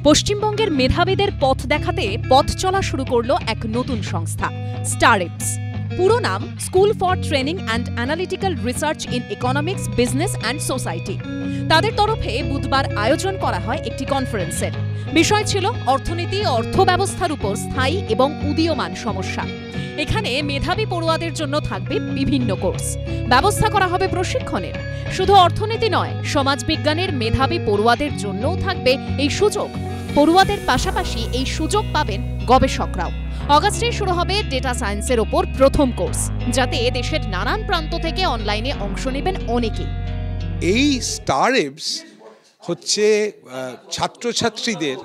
পশ্চিমবঙ্গের মেধাবীদের পথ দেখাতে পথ চলা শুরু করলো এক নতুন সংস্থা স্টারএপস। পুরো নাম school for training and analytical research in economics, business and society. তাদের তরফে বুধবার আয়োজন করা হয় একটি কনফারেন্সের। বিষয় ছিল অর্থনীতি ও অর্থব্যবস্থার উপর স্থায়ী এবং উদীয়মান সমস্যা। এখানে মেধাবী পড়ুয়াদের জন্য থাকবে বিভিন্ন কোর্স, ব্যবস্থা করা হবে প্রশিক্ষণের। শুধু অর্থনীতি নয়, সমাজবিজ্ঞানের মেধাবী পড়ুয়াদের জন্যও থাকবে এই সুযোগ। পড়ুয়াদের পাশাপাশি এই সুযোগ পাবেন গবেষকরাও। অগাস্টে শুরু হবে ডেটা সায়েন্সের ওপর প্রথম কোর্স, যাতে দেশের নানান প্রান্ত থেকে অনলাইনে অংশ নেবেন অনেকেই। এই স্টারএপস হচ্ছে ছাত্রছাত্রীদের,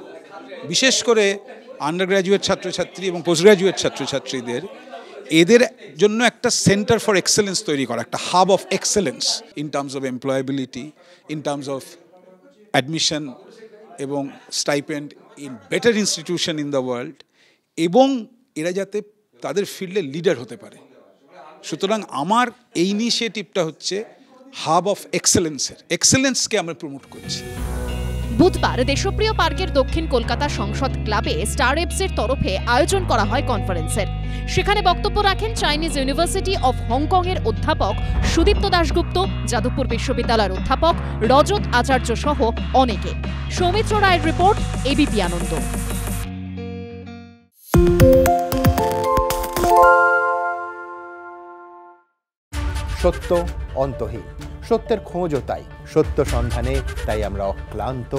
বিশেষ করে আন্ডার গ্র্যাজুয়েট ছাত্রছাত্রী এবং পোস্ট গ্র্যাজুয়েট ছাত্রছাত্রীদের, এদের জন্য একটা সেন্টার ফর এক্সেলেন্স তৈরি করা, একটা hub of excellence in terms of employability, in terms of admission এবং stipend in better institution in the world, এবং এরা যাতে তাদের ফিল্ডে লিডার হতে পারে। সুতরাং আমার এই ইনিশিয়েটিভটা হচ্ছে হাব অফ এক্সেলেন্সকে আমরা প্রমোট করছি। বুধবার দেশপ্রিয় পার্কের দক্ষিণ কলকাতা সংসদ ক্লাবে স্টারএপসের তরফে আয়োজন করা হয় কনফারেন্সের। সেখানে বক্তব্য রাখেন চাইনিজ ইউনিভার্সিটি অফ হংকং এর অধ্যাপক সুদীপ্ত দাশগুপ্ত, যাদবপুর বিশ্ববিদ্যালয়ের অধ্যাপক রজত আচার্য সহ অনেকে। সৌমিত্র রায়ের রিপোর্ট, এবিপি আনন্দ। সত্য অন্তহীন, সত্যের খোঁজও তাই, সত্য সন্ধানে তাই আমরা অক্লান্ত,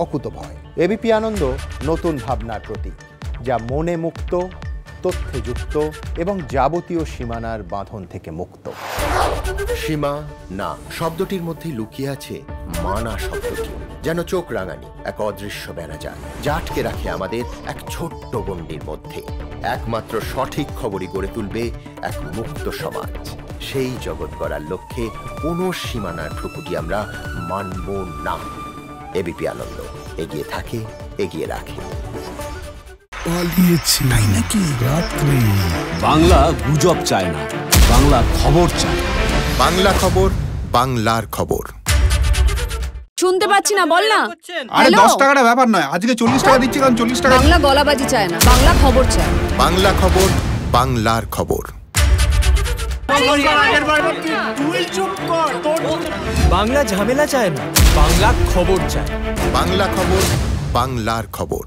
অকুতভয়। এবিপি আনন্দ নতুন ভাবনার প্রতীক, যা মনে মুক্ত, তথ্যে যুক্ত এবং যাবতীয় সীমানার বাঁধন থেকে মুক্ত। সীমা না শব্দটির মধ্যে লুকিয়ে আছে মানা শব্দটি, যেন চোখ রাঙানি এক অদৃশ্য বেড়াজাল, যা আটকে রাখে আমাদের এক ছোট্ট গণ্ডির মধ্যে। একমাত্র সঠিক খবরই গড়ে তুলবে এক মুক্ত সমাজ। সেই জগৎ গড়ার লক্ষ্যে কোনো সীমানার ঠুকুটি আমরা মানব না। এবিপি আনন্দ এগিয়ে থাকে, এগিয়ে রাখে। বাংলা গুজব চায় না, বাংলা খবর চায়। বাংলা খবর, বাংলার খবর। শুনতে পাচ্ছি না, বল না। আরে 10 টাকাটা ব্যাপার নয়, আজকে 40 টাকা দিচ্ছি, কারণ 40 টাকা। বাংলা গলাবাজি চায় না, বাংলা খবর চায়। বাংলা খবর, বাংলার খবর। বাংলা ঝামেলা চায় না, বাংলা খবর চায়। বাংলা খবর, বাংলার খবর।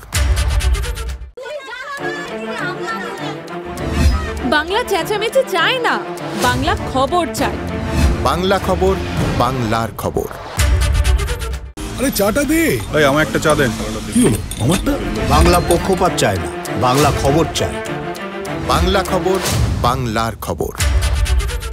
বাংলা চেঁচামেচি চায় না, বাংলা খবর চায়। বাংলা খবর, বাংলার খবর। আরে চাটা দে। এই আমার একটা চা দেন। কি হলো আমারটা? বাংলা পক্ষপাত চায় না, বাংলা খবর চায়। বাংলা খবর, বাংলার খবর।